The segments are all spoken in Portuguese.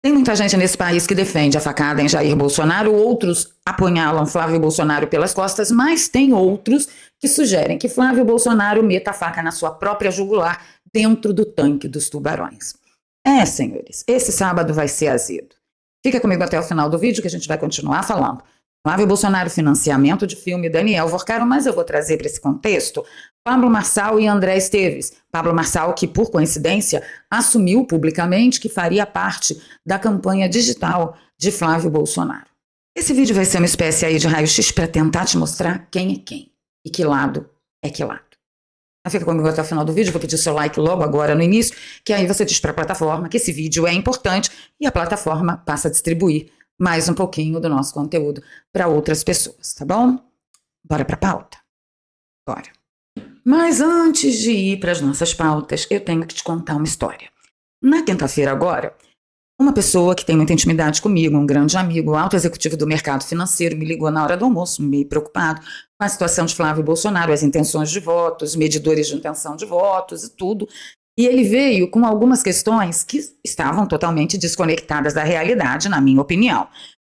Tem muita gente nesse país que defende a facada em Jair Bolsonaro, outros apunhalam Flávio Bolsonaro pelas costas, mas tem outros que sugerem que Flávio Bolsonaro meta a faca na sua própria jugular dentro do tanque dos tubarões. Senhores, esse sábado vai ser azedo. Fica comigo até o final do vídeo que a gente vai continuar falando. Flávio Bolsonaro, financiamento de filme Daniel Vorcaro, mas eu vou trazer para esse contexto Pablo Marçal e André Esteves. Pablo Marçal, que por coincidência assumiu publicamente que faria parte da campanha digital de Flávio Bolsonaro. Esse vídeo vai ser uma espécie aí de raio-x para tentar te mostrar quem é quem e que lado é que lado. Fica comigo até o final do vídeo, vou pedir seu like logo agora no início, que aí você diz para a plataforma que esse vídeo é importante e a plataforma passa a distribuir mais um pouquinho do nosso conteúdo para outras pessoas, tá bom? Bora para a pauta? Bora. Mas antes de ir para as nossas pautas, eu tenho que te contar uma história. Na quinta-feira agora, uma pessoa que tem muita intimidade comigo, um grande amigo, alto executivo do mercado financeiro, me ligou na hora do almoço, meio preocupado com a situação de Flávio Bolsonaro, as intenções de votos, medidores de intenção de votos e tudo. E ele veio com algumas questões que estavam totalmente desconectadas da realidade, na minha opinião.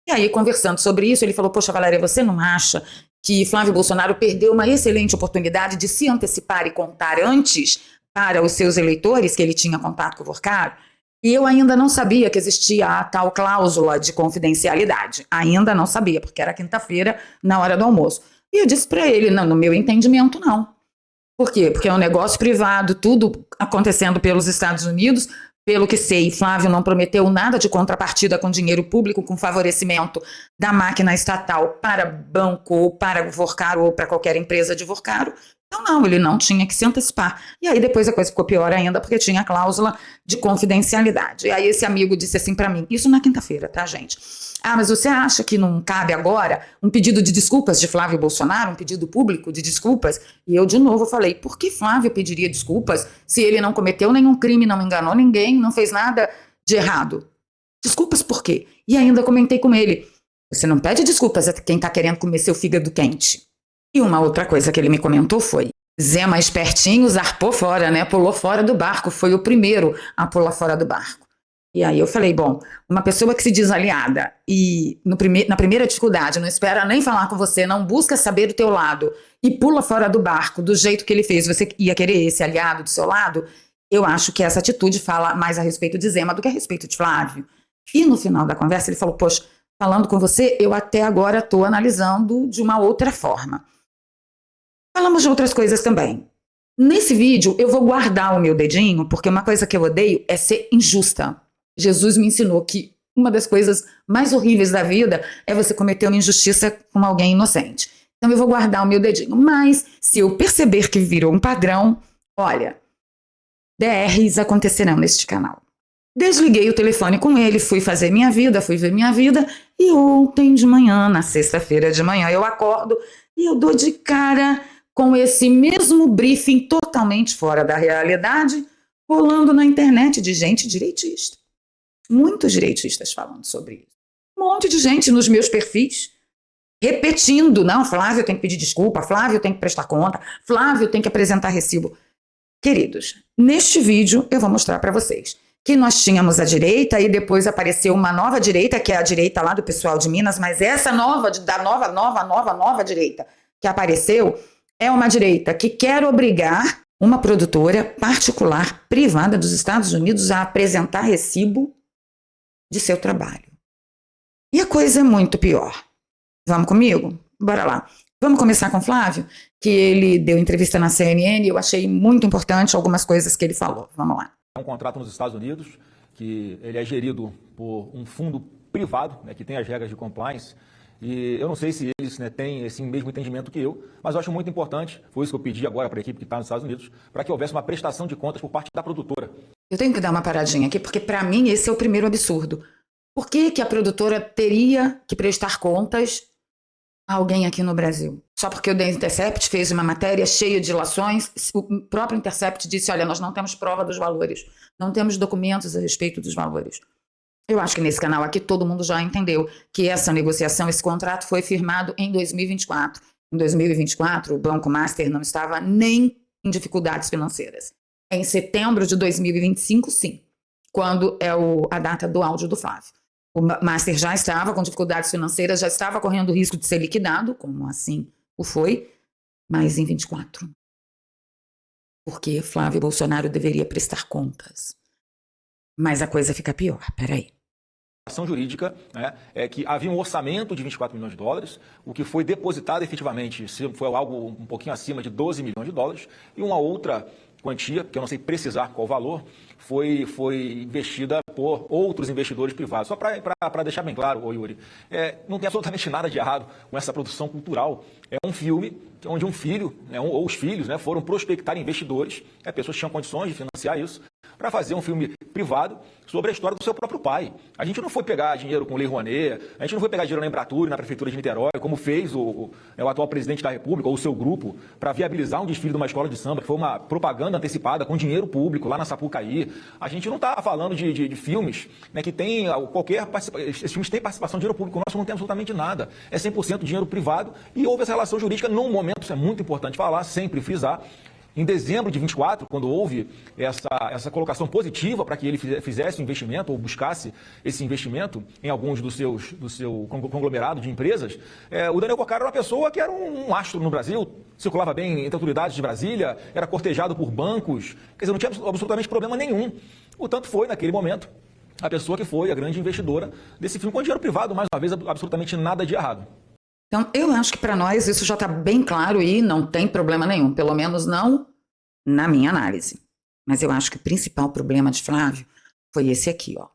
E aí, conversando sobre isso, ele falou, poxa, Valéria, você não acha que Flávio Bolsonaro perdeu uma excelente oportunidade de se antecipar e contar antes para os seus eleitores que ele tinha contato com o Vorcaro? E eu ainda não sabia que existia a tal cláusula de confidencialidade. Ainda não sabia, porque era quinta-feira, na hora do almoço. E eu disse para ele, não, no meu entendimento, não. Por quê? Porque é um negócio privado, tudo acontecendo pelos Estados Unidos. Pelo que sei, Flávio não prometeu nada de contrapartida com dinheiro público, com favorecimento da máquina estatal para banco, ou para Vorcaro, ou para qualquer empresa de Vorcaro. Então, não, ele não tinha que se antecipar. E aí depois a coisa ficou pior ainda, porque tinha a cláusula de confidencialidade. E aí esse amigo disse assim para mim, isso na quinta-feira, tá, gente? Mas você acha que não cabe agora um pedido de desculpas de Flávio Bolsonaro, um pedido público de desculpas? E eu de novo falei, por que Flávio pediria desculpas se ele não cometeu nenhum crime, não enganou ninguém, não fez nada de errado? Desculpas por quê? E ainda comentei com ele, você não pede desculpas a quem tá querendo comer seu fígado quente. E uma outra coisa que ele me comentou foi, Zema espertinho zarpou fora, né? Pulou fora do barco, foi o primeiro a pular fora do barco. E aí eu falei, bom, uma pessoa que se diz aliada e na primeira dificuldade não espera nem falar com você, não busca saber do teu lado e pula fora do barco do jeito que ele fez, você ia querer esse aliado do seu lado? Eu acho que essa atitude fala mais a respeito de Zema do que a respeito de Flávio. E no final da conversa ele falou, poxa, falando com você, eu até agora estou analisando de uma outra forma. Falamos de outras coisas também. Nesse vídeo eu vou guardar o meu dedinho, porque uma coisa que eu odeio é ser injusta. Jesus me ensinou que uma das coisas mais horríveis da vida é você cometer uma injustiça com alguém inocente. Então eu vou guardar o meu dedinho. Mas se eu perceber que virou um padrão, olha, DRs acontecerão neste canal. Desliguei o telefone com ele, fui fazer minha vida, fui ver minha vida, e ontem de manhã, na sexta-feira de manhã, eu acordo e eu dou de cara com esse mesmo briefing totalmente fora da realidade, rolando na internet de gente direitista. Muitos direitistas falando sobre isso. Um monte de gente nos meus perfis, repetindo, não, Flávio tem que pedir desculpa, Flávio tem que prestar conta, Flávio tem que apresentar recibo. Queridos, neste vídeo eu vou mostrar para vocês que nós tínhamos a direita e depois apareceu uma nova direita, que é a direita lá do pessoal de Minas, mas essa nova direita que apareceu é uma direita que quer obrigar uma produtora particular, privada dos Estados Unidos a apresentar recibo de seu trabalho. E a coisa é muito pior. Vamos comigo? Bora lá. Vamos começar com o Flávio, que ele deu entrevista na CNN e eu achei muito importante algumas coisas que ele falou. Vamos lá. É um contrato nos Estados Unidos, que ele é gerido por um fundo privado, né, que tem as regras de compliance, e eu não sei se eles, né, têm esse mesmo entendimento que eu, mas eu acho muito importante, foi isso que eu pedi agora para a equipe que está nos Estados Unidos, para que houvesse uma prestação de contas por parte da produtora. Eu tenho que dar uma paradinha aqui, porque para mim esse é o primeiro absurdo. Por que a produtora teria que prestar contas a alguém aqui no Brasil? Só porque o The Intercept fez uma matéria cheia de ilações, o próprio Intercept disse, olha, nós não temos prova dos valores, não temos documentos a respeito dos valores. Eu acho que nesse canal aqui todo mundo já entendeu que essa negociação, esse contrato foi firmado em 2024. Em 2024, o Banco Master não estava nem em dificuldades financeiras. Em setembro de 2025, sim. quando é a data do áudio do Flávio. O Master já estava com dificuldades financeiras, já estava correndo o risco de ser liquidado, como assim o foi, mas em 24. Porque Flávio Bolsonaro deveria prestar contas. Mas a coisa fica pior, peraí. A ação jurídica, né, é que havia um orçamento de 24 milhões de dólares, o que foi depositado efetivamente foi algo um pouquinho acima de 12 milhões de dólares, e uma outra quantia, que eu não sei precisar qual o valor, foi investida por outros investidores privados. Só para deixar bem claro, ô Yuri, não tem absolutamente nada de errado com essa produção cultural. É um filme onde um filho, né, ou os filhos, né, foram prospectar investidores, pessoas que tinham condições de financiar isso, para fazer um filme privado sobre a história do seu próprio pai. A gente não foi pegar dinheiro com Lei Rouanet, a gente não foi pegar dinheiro na Embratur, na Prefeitura de Niterói, como fez o atual presidente da República ou o seu grupo, para viabilizar um desfile de uma escola de samba, que foi uma propaganda antecipada com dinheiro público lá na Sapucaí. A gente não está falando de filmes, né, que tem qualquer participação. Esses filmes têm participação de dinheiro público, o nosso não tem absolutamente nada. É 100% dinheiro privado e houve essa relação jurídica num momento, isso é muito importante falar, sempre frisar. Em dezembro de 24, quando houve essa colocação positiva para que ele fizesse um investimento ou buscasse esse investimento em alguns do seu conglomerado de empresas, o Daniel Cocaro era uma pessoa que era um astro no Brasil, circulava bem entre autoridades de Brasília, era cortejado por bancos, quer dizer, não tinha absolutamente problema nenhum. Portanto, foi, naquele momento, a pessoa que foi a grande investidora desse filme com dinheiro privado, mais uma vez, absolutamente nada de errado. Então, eu acho que para nós isso já está bem claro e não tem problema nenhum, pelo menos não na minha análise. Mas eu acho que o principal problema de Flávio foi esse aqui, ó.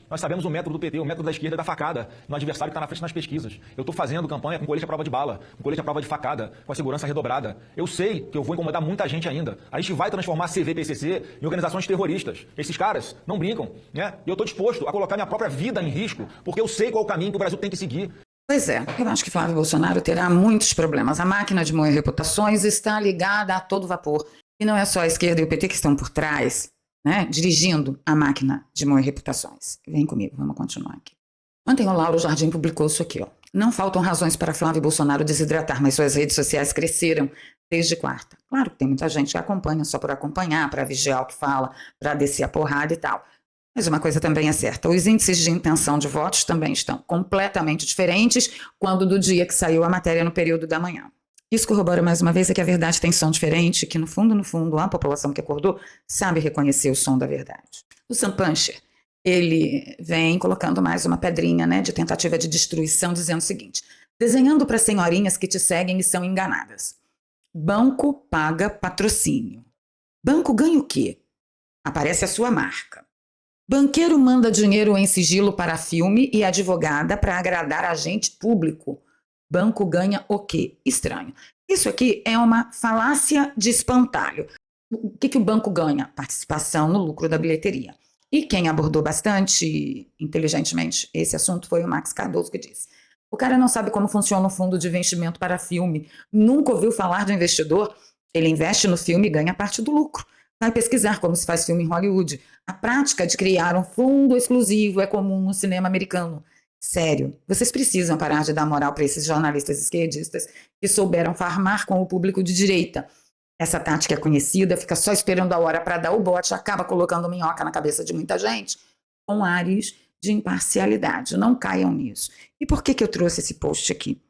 Nós sabemos o método do PT, o método da esquerda é da facada, no adversário que está na frente nas pesquisas. Eu estou fazendo campanha com colete à prova de bala, com colete à prova de facada, com a segurança redobrada. Eu sei que eu vou incomodar muita gente ainda. A gente vai transformar CVPCC em organizações terroristas. Esses caras não brincam, né? E eu estou disposto a colocar minha própria vida em risco, porque eu sei qual o caminho que o Brasil tem que seguir. Pois é, eu acho que Flávio Bolsonaro terá muitos problemas. A máquina de moer reputações está ligada a todo vapor. E não é só a esquerda e o PT que estão por trás, né, dirigindo a máquina de moer reputações. Vem comigo, vamos continuar aqui. Ontem o Lauro Jardim publicou isso aqui, ó. Não faltam razões para Flávio Bolsonaro desidratar, mas suas redes sociais cresceram desde quarta. Claro que tem muita gente que acompanha só por acompanhar, para vigiar o que fala, para descer a porrada e tal. Mas uma coisa também é certa, os índices de intenção de votos também estão completamente diferentes quando do dia que saiu a matéria no período da manhã. Isso corrobora mais uma vez que a verdade tem som diferente, que no fundo, a população que acordou sabe reconhecer o som da verdade. O Sam Puncher, ele vem colocando mais uma pedrinha, né, de tentativa de destruição, dizendo o seguinte: desenhando para senhorinhas que te seguem e são enganadas. Banco paga patrocínio. Banco ganha o quê? Aparece a sua marca. Banqueiro manda dinheiro em sigilo para filme e advogada para agradar agente público. Banco ganha o quê? Estranho. Isso aqui é uma falácia de espantalho. O que o banco ganha? Participação no lucro da bilheteria. E quem abordou bastante inteligentemente esse assunto foi o Max Cardoso, que disse: o cara não sabe como funciona o fundo de investimento para filme, nunca ouviu falar de investidor, ele investe no filme e ganha parte do lucro. Vai pesquisar como se faz filme em Hollywood. A prática de criar um fundo exclusivo é comum no cinema americano. Sério, vocês precisam parar de dar moral para esses jornalistas esquerdistas que souberam farmar com o público de direita. Essa tática é conhecida, fica só esperando a hora para dar o bote, acaba colocando minhoca na cabeça de muita gente, com ares de imparcialidade. Não caiam nisso. E por que eu trouxe esse post aqui?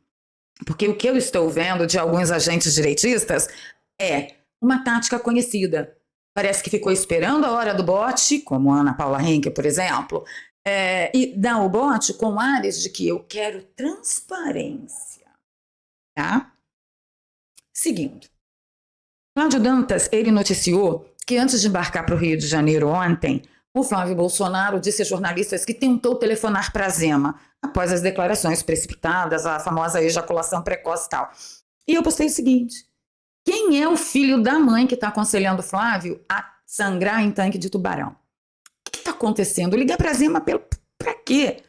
Porque o que eu estou vendo de alguns agentes direitistas é uma tática conhecida. Parece que ficou esperando a hora do bote, como Ana Paula Henke, por exemplo, e dá o bote com ares de que eu quero transparência. Tá? Seguindo. Cláudio Dantas, ele noticiou que antes de embarcar para o Rio de Janeiro ontem, o Flávio Bolsonaro disse a jornalistas que tentou telefonar para Zema, após as declarações precipitadas, a famosa ejaculação precoce e tal. E eu postei o seguinte: quem é o filho da mãe que está aconselhando o Flávio a sangrar em tanque de tubarão? O que está acontecendo? Ligar para Zema para quê?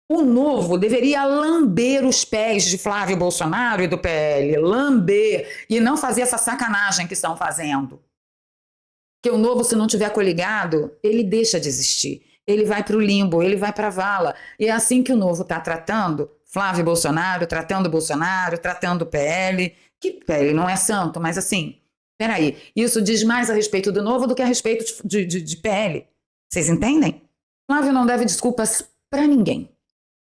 O Novo deveria lamber os pés de Flávio Bolsonaro e do PL, lamber, e não fazer essa sacanagem que estão fazendo. Que o Novo, se não tiver coligado, ele deixa de existir. Ele vai para o limbo, ele vai para a vala. E é assim que o Novo está tratando Flávio Bolsonaro, tratando o PL, que PL não é santo, mas assim, peraí, isso diz mais a respeito do Novo do que a respeito de PL. Vocês entendem? Flávio não deve desculpas para ninguém.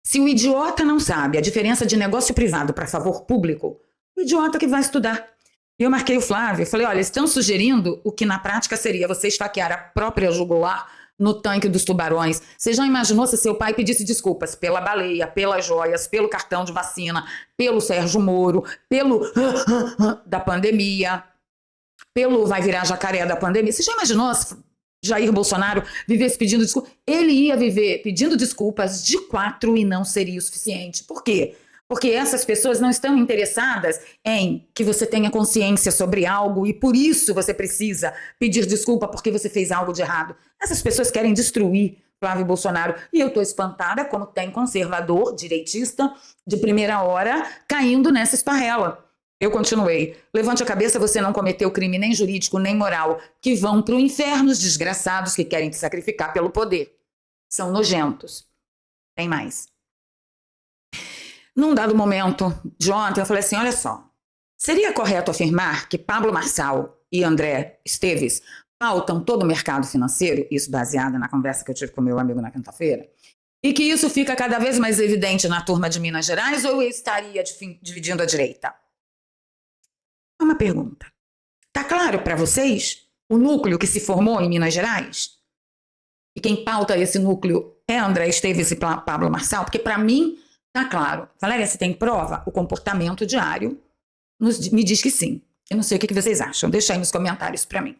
Se o idiota não sabe a diferença de negócio privado para favor público, o idiota que vai estudar. E eu marquei o Flávio, falei, olha, estão sugerindo o que na prática seria você esfaquear a própria jugular no tanque dos tubarões. Você já imaginou se seu pai pedisse desculpas pela baleia, pelas joias, pelo cartão de vacina, pelo Sérgio Moro, pelo da pandemia, pelo vai virar jacaré da pandemia? Você já imaginou se Jair Bolsonaro vivesse pedindo desculpas? Ele ia viver pedindo desculpas de 4 e não seria o suficiente. Por quê? Porque essas pessoas não estão interessadas em que você tenha consciência sobre algo e por isso você precisa pedir desculpa porque você fez algo de errado. Essas pessoas querem destruir Flávio Bolsonaro. E eu estou espantada como tem conservador, direitista, de primeira hora, caindo nessa esparrela. Eu continuei. Levante a cabeça, você não cometeu crime nem jurídico, nem moral, que vão para o inferno os desgraçados que querem te sacrificar pelo poder. São nojentos. Tem mais. Num dado momento de ontem, eu falei assim, olha só, seria correto afirmar que Pablo Marçal e André Esteves pautam todo o mercado financeiro, isso baseado na conversa que eu tive com meu amigo na quinta-feira, e que isso fica cada vez mais evidente na turma de Minas Gerais, ou eu estaria dividindo a direita? É uma pergunta. Tá claro para vocês o núcleo que se formou em Minas Gerais? E quem pauta esse núcleo é André Esteves e Pablo Marçal? Porque para mim tá claro. Valéria, você tem prova? O comportamento diário me diz que sim. Eu não sei o que vocês acham. Deixa aí nos comentários para mim.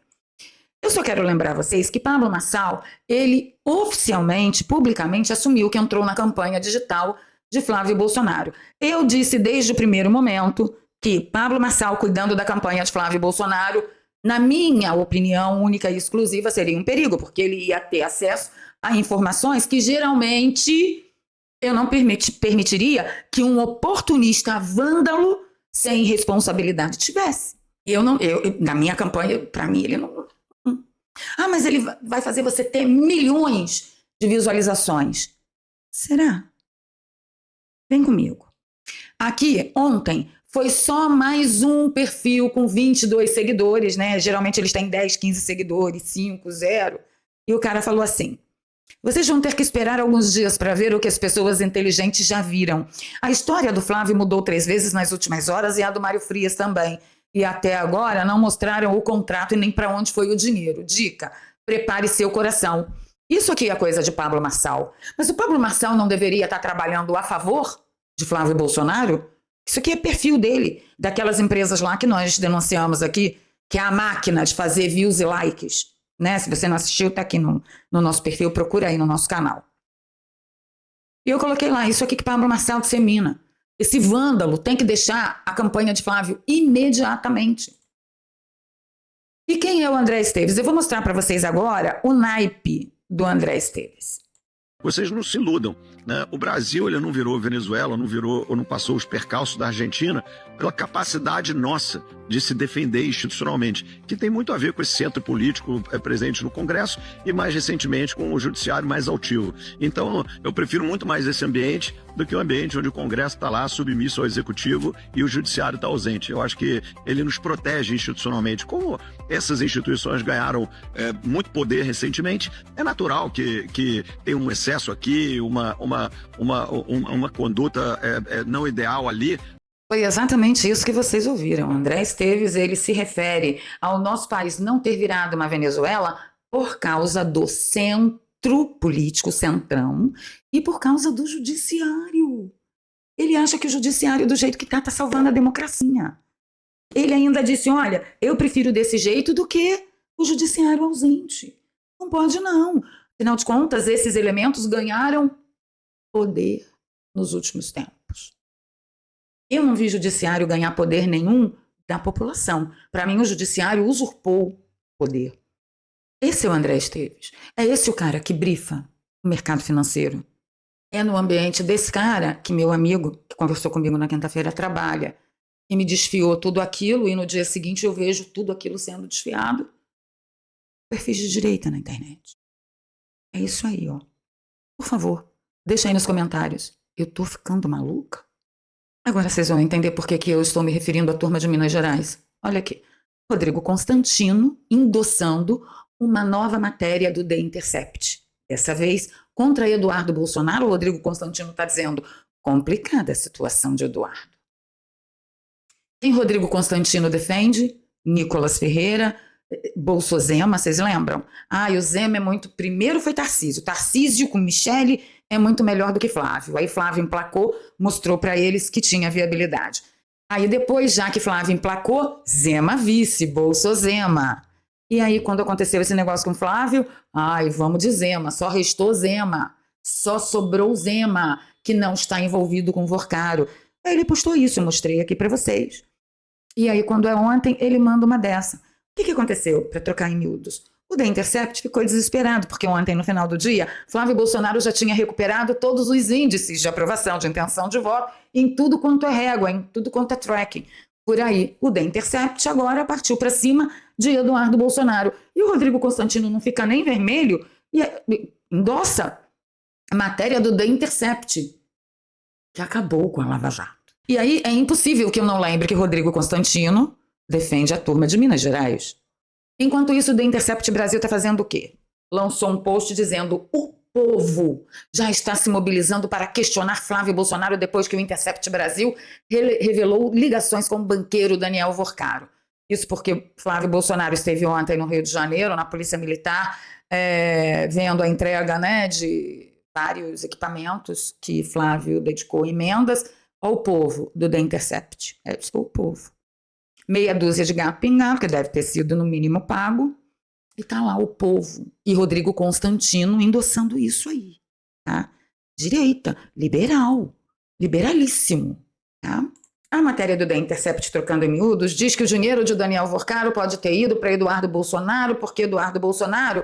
Eu só quero lembrar vocês que Pablo Marçal, ele oficialmente, publicamente, assumiu que entrou na campanha digital de Flávio Bolsonaro. Eu disse desde o primeiro momento que Pablo Marçal, cuidando da campanha de Flávio Bolsonaro, na minha opinião única e exclusiva, seria um perigo, porque ele ia ter acesso a informações que geralmente eu não permitiria que um oportunista vândalo sem responsabilidade tivesse. Na minha campanha, para mim, ele não... Ah, mas ele vai fazer você ter milhões de visualizações. Será? Vem comigo. Aqui, ontem, foi só mais um perfil com 22 seguidores, né? Geralmente eles têm 10, 15 seguidores, 5, 0. E o cara falou assim, vocês vão ter que esperar alguns dias para ver o que as pessoas inteligentes já viram. A história do Flávio mudou 3 vezes nas últimas horas e a do Mário Frias também. E até agora não mostraram o contrato e nem para onde foi o dinheiro. Dica, prepare seu coração. Isso aqui é coisa de Pablo Marçal. Mas o Pablo Marçal não deveria estar trabalhando a favor de Flávio Bolsonaro? Isso aqui é perfil dele, daquelas empresas lá que nós denunciamos aqui, que é a máquina de fazer views e likes. Né? Se você não assistiu, está aqui no nosso perfil, procura aí no nosso canal. E eu coloquei lá, isso aqui que Pablo Marçal dissemina. Esse vândalo tem que deixar a campanha de Flávio imediatamente. E quem é o André Esteves? Eu vou mostrar para vocês agora o naipe do André Esteves. Vocês não se iludam, né? O Brasil ele não virou Venezuela, não virou ou não passou os percalços da Argentina pela capacidade nossa de se defender institucionalmente, que tem muito a ver com esse centro político presente no Congresso e mais recentemente com o judiciário mais altivo. Então eu prefiro muito mais esse ambiente do que o ambiente onde o Congresso está lá submisso ao Executivo e o judiciário está ausente. Eu acho que ele nos protege institucionalmente. Como essas instituições ganharam muito poder recentemente, é natural que tenha um excesso aqui, uma conduta não ideal ali. Foi exatamente isso que vocês ouviram. André Esteves, ele se refere ao nosso país não ter virado uma Venezuela por causa do centro político, centrão, e por causa do judiciário. Ele acha que o judiciário, do jeito que está salvando a democracia. Ele ainda disse, olha, eu prefiro desse jeito do que o judiciário ausente. Não pode não. Afinal de contas, esses elementos ganharam poder nos últimos tempos. Eu não vi judiciário ganhar poder nenhum da população. Para mim, o judiciário usurpou poder. Esse é o André Esteves. É esse o cara que brifa o mercado financeiro. É no ambiente desse cara que meu amigo, que conversou comigo na quinta-feira, trabalha. E me desfiou tudo aquilo e no dia seguinte eu vejo tudo aquilo sendo desfiado. Perfis de direita na internet. É isso aí, ó. Por favor, deixa aí nos comentários. Eu tô ficando maluca? Agora vocês vão entender por que eu estou me referindo à turma de Minas Gerais. Olha aqui. Rodrigo Constantino endossando uma nova matéria do The Intercept. Dessa vez, contra Eduardo Bolsonaro, o Rodrigo Constantino está dizendo: complicada a situação de Eduardo. Quem Rodrigo Constantino defende? Nicolas Ferreira, Bolsozema, vocês lembram? E o Zema é muito... Primeiro foi Tarcísio. Tarcísio com Michele é muito melhor do que Flávio. Aí Flávio emplacou, mostrou para eles que tinha viabilidade. Aí depois, já que Flávio emplacou, Zema vice, Bolsozema. E aí, quando aconteceu esse negócio com Flávio, vamos de Zema, só restou Zema, só sobrou Zema, que não está envolvido com Vorcaro. Aí ele postou isso, eu mostrei aqui para vocês. E aí, quando é ontem, ele manda uma dessa. O que aconteceu, para trocar em miúdos? O The Intercept ficou desesperado, porque ontem, no final do dia, Flávio Bolsonaro já tinha recuperado todos os índices de aprovação, de intenção de voto, em tudo quanto é régua, em tudo quanto é tracking. Por aí, o The Intercept agora partiu para cima de Eduardo Bolsonaro. E o Rodrigo Constantino não fica nem vermelho e endossa a matéria do The Intercept, que acabou com a Lava Jato. E aí é impossível que eu não lembre que Rodrigo Constantino defende a turma de Minas Gerais. Enquanto isso, o The Intercept Brasil está fazendo o quê? Lançou um post dizendo: o povo já está se mobilizando para questionar Flávio Bolsonaro depois que o Intercept Brasil revelou ligações com o banqueiro Daniel Vorcaro. Isso porque Flávio Bolsonaro esteve ontem no Rio de Janeiro, na Polícia Militar, vendo a entrega, né, de vários equipamentos que Flávio dedicou emendas ao povo do The Intercept. O povo. Meia dúzia de gato pingado, que deve ter sido no mínimo pago, e está lá o povo. E Rodrigo Constantino endossando isso aí. Tá? Direita, liberal, liberalíssimo. Tá? A matéria do The Intercept, trocando em miúdos, diz que o dinheiro de Daniel Vorcaro pode ter ido para Eduardo Bolsonaro, porque Eduardo Bolsonaro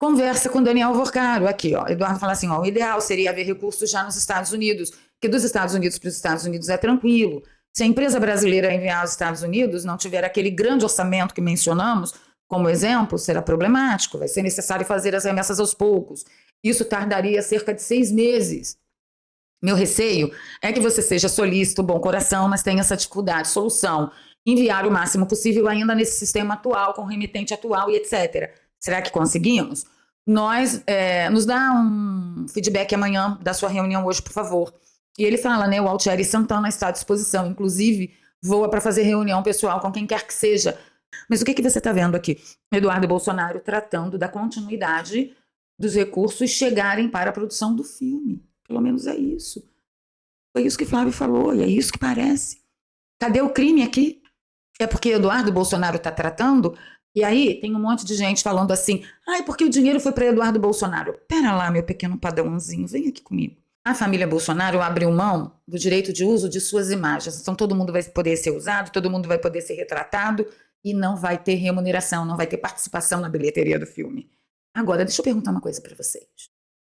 conversa com Daniel Vorcaro. Aqui, ó, Eduardo fala assim: o ideal seria haver recursos já nos Estados Unidos, que dos Estados Unidos para os Estados Unidos é tranquilo. Se a empresa brasileira enviar aos Estados Unidos não tiver aquele grande orçamento que mencionamos como exemplo, será problemático. Vai ser necessário fazer as remessas aos poucos. Isso tardaria cerca de 6 meses. Meu receio é que você seja solícito, bom coração, mas tenha essa dificuldade. Solução: enviar o máximo possível ainda nesse sistema atual, com remitente atual e etc. Será que conseguimos? Nos dá um feedback amanhã da sua reunião hoje, por favor. E ele fala, né, o Altieri Santana está à disposição, inclusive voa para fazer reunião pessoal com quem quer que seja. Mas o que você está vendo aqui? Eduardo Bolsonaro tratando da continuidade dos recursos chegarem para a produção do filme. Pelo menos é isso. Foi isso que Flávio falou, e é isso que parece. Cadê o crime aqui? É porque Eduardo Bolsonaro está tratando? E aí tem um monte de gente falando assim: porque o dinheiro foi para Eduardo Bolsonaro. Pera lá, meu pequeno padrãozinho, vem aqui comigo. A família Bolsonaro abriu mão do direito de uso de suas imagens. Então todo mundo vai poder ser usado, todo mundo vai poder ser retratado e não vai ter remuneração, não vai ter participação na bilheteria do filme. Agora, deixa eu perguntar uma coisa para vocês.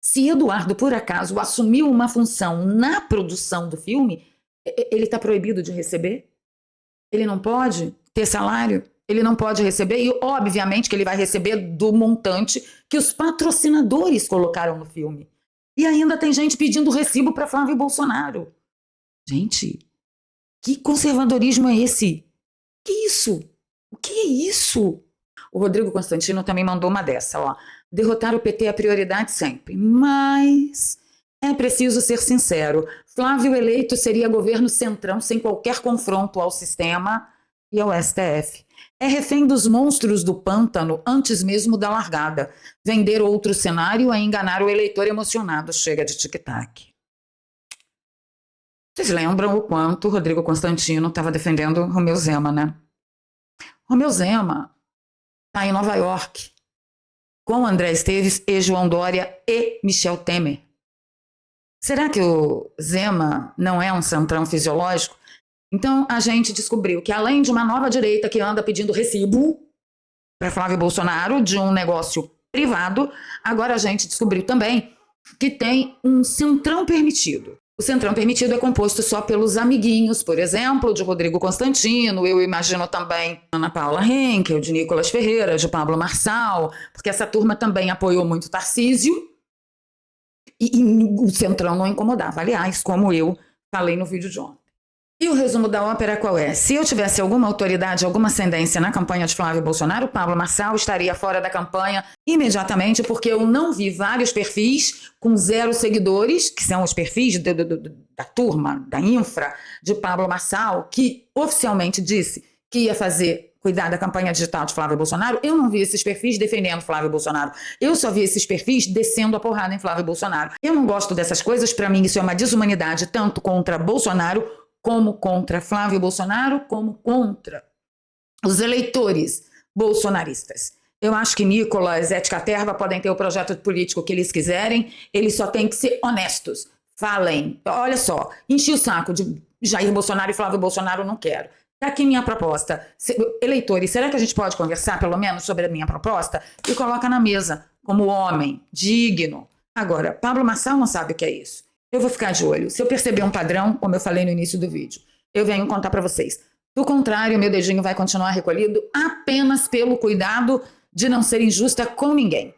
Se Eduardo, por acaso, assumiu uma função na produção do filme, ele está proibido de receber? Ele não pode ter salário? Ele não pode receber? E, obviamente, que ele vai receber do montante que os patrocinadores colocaram no filme. E ainda tem gente pedindo recibo para Flávio Bolsonaro. Gente, que conservadorismo é esse? Que isso? O que é isso? O Rodrigo Constantino também mandou uma dessa, ó. Derrotar o PT é a prioridade sempre, mas é preciso ser sincero. Flávio eleito seria governo centrão sem qualquer confronto ao sistema e ao STF. É refém dos monstros do pântano antes mesmo da largada. Vender outro cenário é enganar o eleitor emocionado. Chega de tic-tac. Vocês lembram o quanto o Rodrigo Constantino estava defendendo Romeu Zema, né? Romeu Zema está em Nova York com André Esteves e João Dória e Michel Temer. Será que o Zema não é um centrão fisiológico? Então, a gente descobriu que, além de uma nova direita que anda pedindo recibo para Flávio Bolsonaro de um negócio privado, agora a gente descobriu também que tem um centrão permitido. O centrão permitido é composto só pelos amiguinhos, por exemplo, de Rodrigo Constantino, eu imagino também Ana Paula Henkel, de Nicolas Ferreira, de Pablo Marçal, porque essa turma também apoiou muito Tarcísio e o centrão não incomodava. Aliás, como eu falei no vídeo de ontem. E o resumo da ópera qual é? Se eu tivesse alguma autoridade, alguma ascendência na campanha de Flávio Bolsonaro, Pablo Marçal estaria fora da campanha imediatamente, porque eu não vi vários perfis com 0 seguidores, que são os perfis da turma, da infra de Pablo Marçal, que oficialmente disse que ia cuidar da campanha digital de Flávio Bolsonaro. Eu não vi esses perfis defendendo Flávio Bolsonaro. Eu só vi esses perfis descendo a porrada em Flávio Bolsonaro. Eu não gosto dessas coisas. Para mim, isso é uma desumanidade tanto contra Bolsonaro, como contra Flávio Bolsonaro, como contra os eleitores bolsonaristas. Eu acho que Nicolas, Zé Caterva podem ter o projeto político que eles quiserem, eles só têm que ser honestos. Falem, olha só, enchi o saco de Jair Bolsonaro e Flávio Bolsonaro, não quero. Tá aqui minha proposta. Eleitores, será que a gente pode conversar pelo menos sobre a minha proposta? E coloca na mesa, como homem, digno. Agora, Pablo Marçal não sabe o que é isso. Eu vou ficar de olho. Se eu perceber um padrão, como eu falei no início do vídeo, eu venho contar para vocês. Do contrário, meu dedinho vai continuar recolhido apenas pelo cuidado de não ser injusta com ninguém.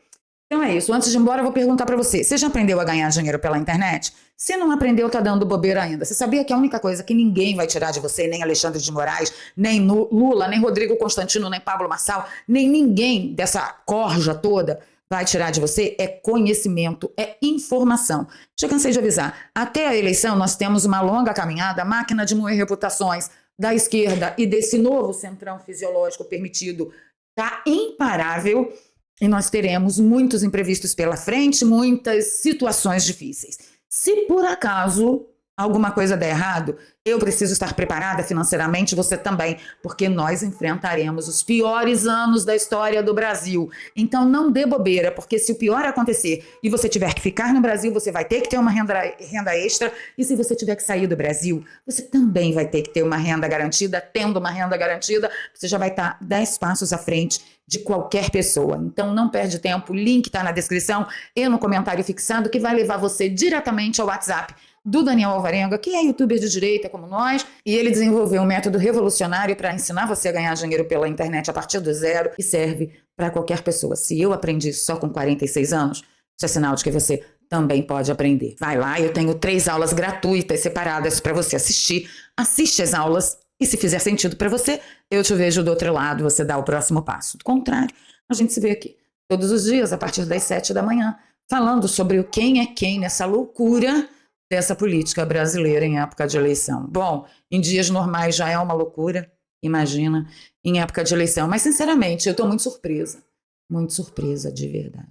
Então é isso. Antes de ir embora, eu vou perguntar para você. Você já aprendeu a ganhar dinheiro pela internet? Se não aprendeu, tá dando bobeira ainda. Você sabia que a única coisa que ninguém vai tirar de você, nem Alexandre de Moraes, nem Lula, nem Rodrigo Constantino, nem Pablo Marçal, nem ninguém dessa corja toda vai tirar de você é conhecimento, é informação. Já cansei de avisar. Até a eleição nós temos uma longa caminhada, máquina de moer reputações da esquerda e desse novo centrão fisiológico permitido tá imparável e nós teremos muitos imprevistos pela frente, muitas situações difíceis. Se por acaso alguma coisa der errado, eu preciso estar preparada financeiramente, você também, porque nós enfrentaremos os piores anos da história do Brasil. Então não dê bobeira, porque se o pior acontecer e você tiver que ficar no Brasil, você vai ter que ter uma renda extra, e se você tiver que sair do Brasil, você também vai ter que ter uma renda garantida. Tendo uma renda garantida, você já vai estar 10 passos à frente de qualquer pessoa. Então não perde tempo, o link está na descrição e no comentário fixado, que vai levar você diretamente ao WhatsApp do Daniel Alvarenga, que é youtuber de direita como nós, e ele desenvolveu um método revolucionário para ensinar você a ganhar dinheiro pela internet a partir do zero, e serve para qualquer pessoa. Se eu aprendi isso só com 46 anos, isso é sinal de que você também pode aprender. Vai lá, eu tenho 3 aulas gratuitas separadas para você assistir. Assiste as aulas e se fizer sentido para você, eu te vejo do outro lado, você dá o próximo passo. Do contrário, a gente se vê aqui todos os dias a partir das 7 da manhã, falando sobre o quem é quem nessa loucura dessa política brasileira em época de eleição. Bom, em dias normais já é uma loucura, imagina, em época de eleição. Mas, sinceramente, eu estou muito surpresa de verdade.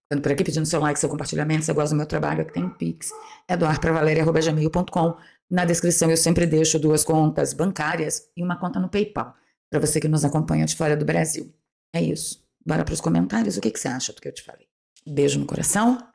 Ficando por aqui pedindo seu like, seu compartilhamento, se você gosta do meu trabalho, aqui tem um Pix, eduardpravaleria@gmail.com. Na descrição eu sempre deixo 2 contas bancárias e uma conta no PayPal, para você que nos acompanha de fora do Brasil. É isso. Bora para os comentários, o que você acha do que eu te falei? Beijo no coração.